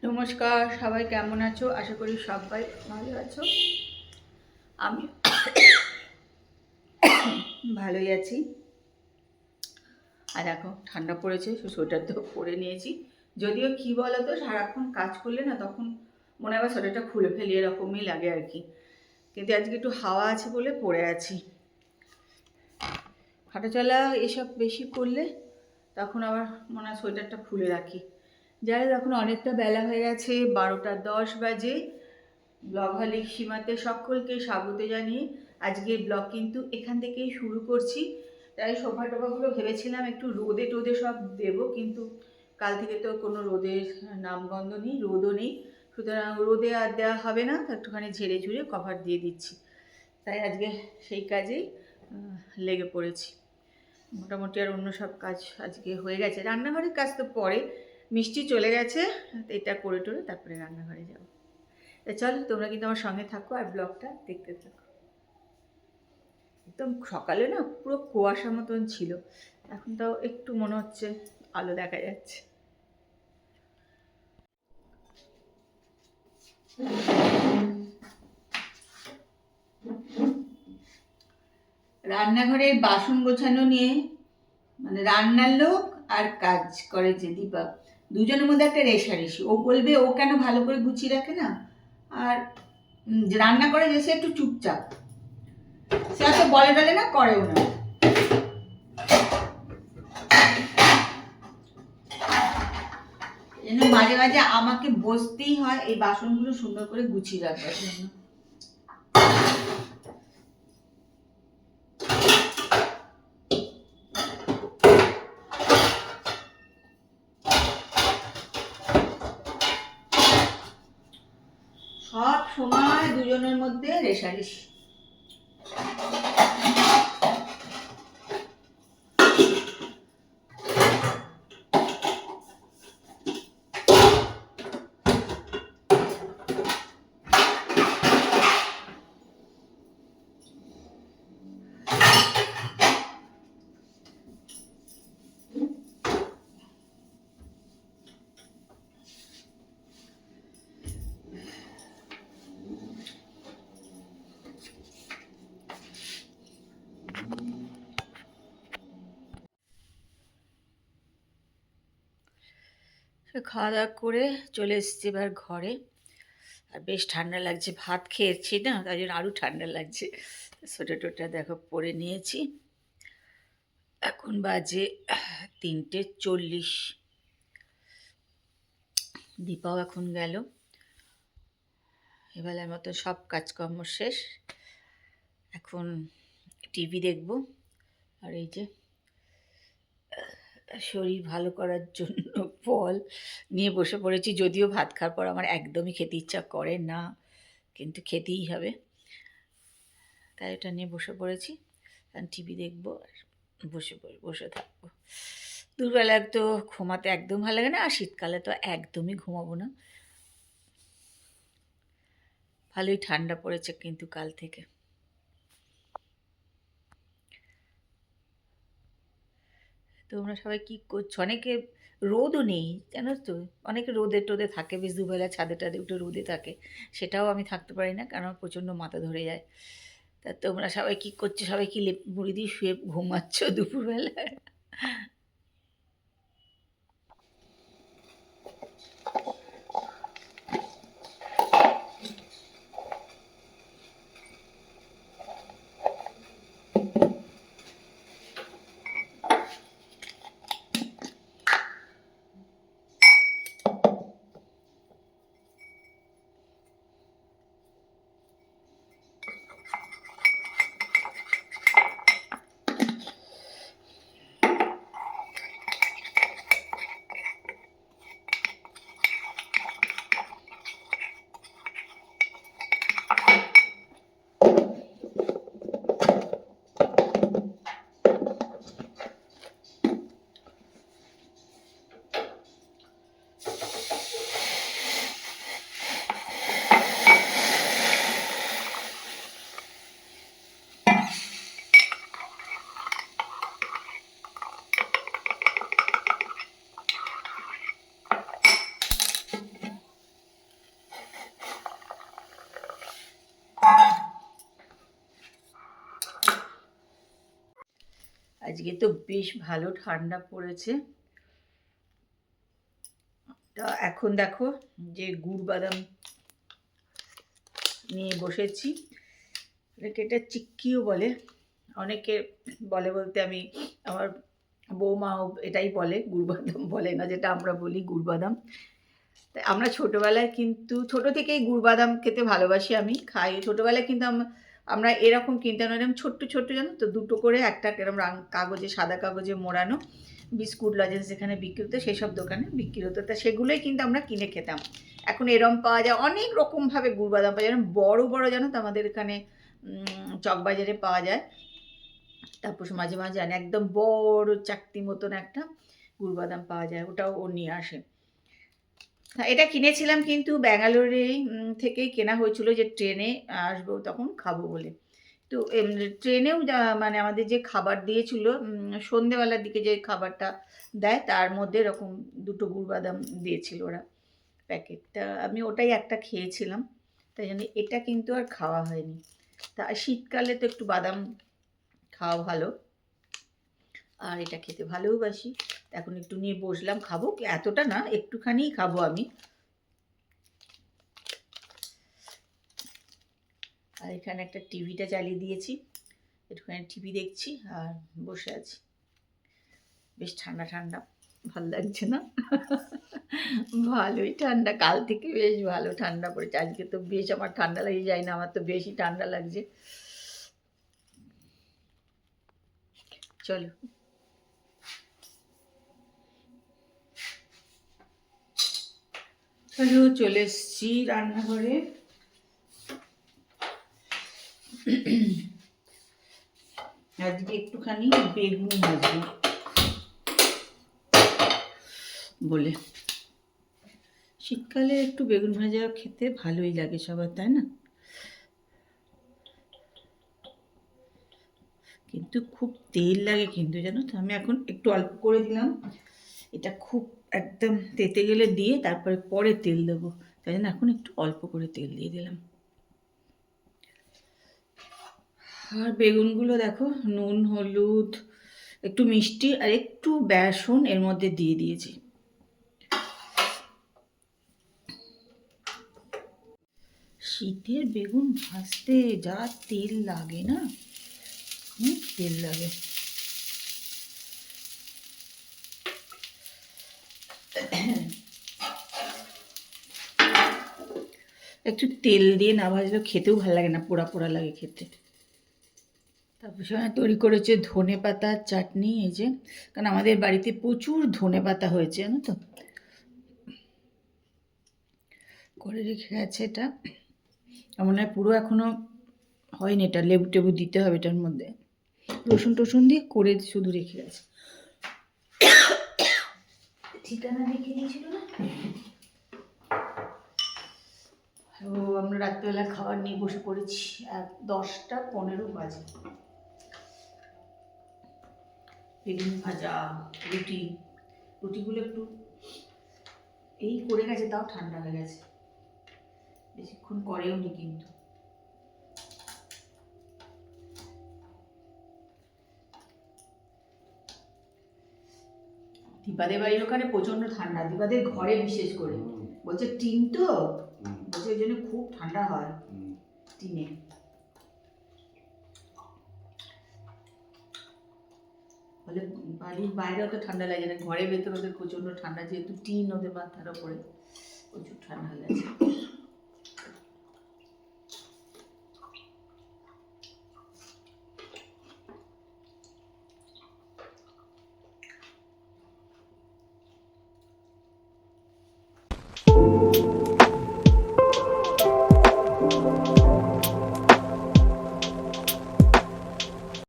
নমস্কার, সবাই কেমন আছো? আশা করি সবাই ভালো আছো। আমি ভালোই আছি। আর এখন ঠান্ডা পড়েছে, সোয়েটার তো পরে নিয়েছি। যদিও কি বলো তো, সারাক্ষণ কাজ করলে না তখন মনে হয় সোয়েটারটা খুলে ফেলি, এরকমই লাগে আর কি। কিন্তু আজকে একটু হাওয়া আছে বলে পরে আছি। হাঁটাচলা এসব বেশি করলে তখন আবার মনে হয় সোয়েটারটা খুলে রাখি। যাই হোক, এখন অনেকটা বেলা হয়ে গেছে, 12:10 বাজে। ব্লগ হলিক সীমাতে সকলকে স্বাগত জানিয়ে আজকের ব্লগ কিন্তু এখান থেকেই শুরু করছি। তাই সোফা টোফাগুলো ভেবেছিলাম একটু রোদে টোদে সব দেবো, কিন্তু কাল থেকে তো কোনো রোদের নামগন্ধ নেই, রোদও নেই, সুতরাং রোদে আর দেওয়া হবে না। একটুখানি ঝেড়ে ঝুড়ে কভার দিয়ে দিচ্ছি। তাই আজকে সেই কাজেই লেগে পড়েছি। মোটামুটি আর অন্য সব কাজ আজকে হয়ে গেছে। রান্নাঘরের কাজ তো পরে, মিষ্টি চলে গেছে, এটা করে টোরে তারপরে রান্নাঘরে যাবো। চল, তোমরা কিন্তু আমার সঙ্গে থাকো আর ব্লগটা দেখতে থাকো। একদম সকালে না পুরো কুয়াশা মতন ছিল, এখন তাও একটু মনে হচ্ছে আলো দেখা যাচ্ছে। রান্নাঘরের বাসন গোছানো নিয়ে, মানে রান্নার লোক আর কাজ করে যে দীপা, দুজনের মধ্যে একটা রেষারেষি। ও বলবে ও কেন ভালো করে গুছিয়ে রাখে না, আর রান্না করে যে সে একটু চুপচাপ, সে এত বলে টলে না, করেও না। এই জন্য মাঝে মাঝে আমাকে বসতেই হয় এই বাসনগুলো সুন্দর করে গুছিয়ে রাখবার জন্য। সব সময় দুজনের মধ্যে রেষারেষি। খাওয়া দাওয়া করে চলে এসেছি এবার ঘরে। আর বেশ ঠান্ডা লাগছে, ভাত খেয়েছি না, তাই জন্য আরও ঠান্ডা লাগছে। সোয়েটার টোয়েটার দেখো পরে নিয়েছি। এখন বাজে 3:40। দীপাও এখন গেল। এবেলার মতো সব কাজকর্ম শেষ। এখন টিভি দেখব। আর এই যে শরীর ভালো করার জন্য ফল নিয়ে বসে পড়েছি। যদিও ভাত খাওয়ার পর আমার একদমই খেতে ইচ্ছা করে না, কিন্তু খেতেই হবে, তাই এটা নিয়ে বসে পড়েছি। টিভি দেখবো আর বসে থাকবো। দুপুরবেলা তো ঘুমাতে একদম ভালো লাগে না, আর শীতকালে তো একদমই ঘুমাবো না। ভালোই ঠান্ডা পড়েছে কিন্তু কাল থেকে। তোমরা সবাই কী করছো? অনেকে রোদও নেই জানো তো, অনেকে রোদে টোদে থাকে, বেশ দুবেলা ছাদে টাদে উঠে রোদে থাকে। সেটাও আমি থাকতে পারি না, কারণ আমার প্রচণ্ড মাথা ধরে যায়। তা তোমরা সবাই কী করছো? সবাই কি লেপ মুড়ি দিয়ে শুয়ে ঘুমাচ্ছ দুপুরবেলায়? আজকে তো বেশ ভালো ঠান্ডা পড়েছে। তা এখন দেখো যে গুড় বাদাম নিয়ে বসেছি, এটা চিক্কিও বলে, অনেকে বলে, বলতে আমি আমার বৌমাও এটাই বলে, গুড় বাদাম বলে না যেটা আমরা বলি গুড় বাদাম। তাই আমরা ছোটোবেলায় কিন্তু ছোটো থেকেই গুড় বাদাম খেতে ভালোবাসি, আমি খাই। ছোটোবেলায় কিন্তু আমরা এরকম কিনতাম, এরকম ছোট্ট ছোট্ট জানো তো, দুটো করে একটা এরকম কাগজে, সাদা কাগজে মোড়ানো বিস্কুট লজেন্স যেখানে বিক্রি হতো, সেসব দোকানে বিক্রি হতো, তা সেগুলোই কিন্তু আমরা কিনে খেতাম। এখন এরম পাওয়া যায়, অনেক রকমভাবে গুড় বাদাম পাওয়া যায়, যেন বড়ো বড়ো জানো তো, আমাদের এখানে চকবাজারে পাওয়া যায়। তারপর মাঝে মাঝে আনে একদম বড় চাকতি মতন একটা গুড় বাদাম পাওয়া যায়, ওটাও ও নিয়ে আসে। এটা কিনেছিলাম কিন্তু ব্যাঙ্গালোরে থেকেই কেনা হয়েছিল, যে ট্রেনে আসবো তখন খাবো বলে। তো ট্রেনেও মানে আমাদের যে খাবার দিয়েছিল সন্ধেবেলার দিকে, যে খাবারটা দেয় তার মধ্যে এরকম দুটো গুড় বাদাম দিয়েছিল ওরা প্যাকেটটা, আমি ওটাই একটা খেয়েছিলাম, তাই জন্য এটা কিন্তু আর খাওয়া হয়নি। তা শীতকালে তো একটু বাদাম খাওয়া ভালো, আর এটা খেতে ভালোবাসি। এখন একটু নিয়ে বসলাম, খাবো, এতটা না, একটুখানিই খাবো আমি। আর এখানে একটা টিভিটা চালিয়ে দিয়েছি, একটুখানি টিভি দেখছি আর বসে আছি। বেশ ঠান্ডা ঠান্ডা, ভালো লাগছে না? ভালোই ঠান্ডা, কাল থেকে বেশ ভালো ঠান্ডা পড়েছে। আজকে তো বেশ আমার ঠান্ডা লেগে যায় না, আমার তো বেশি ঠান্ডা লাগছে। চলো চলে এসছি রান্নাঘরে। আজকে একটুখানি বেগুন ভাজবো বলে, শীতকালে একটু বেগুন ভাজা খেতে ভালোই লাগে সবার, তাই না? কিন্তু খুব তেল লাগে কিন্তু, জানো তো। আমি এখন একটু অল্প করে দিলাম, এটা খুব একদম তেতে গেলে দিয়ে তারপরে পরে তেল দেবো, তাই জন্য এখন একটু অল্প করে তেল দিয়ে দিলাম। আর বেগুনগুলো দেখো নুন, হলুদ, একটু মিষ্টি আর একটু বেসন এর মধ্যে দিয়ে দিয়েছি। শীতের বেগুন ভাজতে যা তেল লাগে না, তেল লাগে। একটু তেল দিয়ে না ভাজলেও খেতেও ভালো লাগে না, পোড়া পোড়া লাগে খেতে। তারপর সময় তৈরি করেছে ধনে পাতার চাটনি, এই যে, কারণ আমাদের বাড়িতে প্রচুর ধনে পাতা হয়েছে, জানো তো, করে রেখে গেছে। এটা মনে হয় পুরো এখনো হয়নি, এটা লেবু টেবু দিতে হবে এটার মধ্যে, রসুন টসুন দিয়ে করে শুধু রেখে গেছে। ঠিকানা লিখে দিয়েছিল না। ও আমরা রাত্রিবেলা খাবার নিয়ে বসে পড়েছি, আর 10টা 15 বাজে। বেগুন ভাজা, রুটিগুলো একটু এই করে গেছে, তাও ঠান্ডা হয়ে গেছে, বেশিক্ষণ করেও নি কিন্তু। দীপাদের বাড়ির ওখানে প্রচন্ড ঠান্ডা, দীপাদের ঘরে বিশেষ করে, বলছে টিন তো, বলছে ওই জন্য খুব ঠান্ডা হয় টিনে। বলে বাড়ির বাইরে অত ঠান্ডা লাগে না, ঘরের ভেতর ওদের প্রচন্ড ঠান্ডা, যেহেতু টিন ওদের মাথার ওপরে, প্রচুর ঠান্ডা লাগে।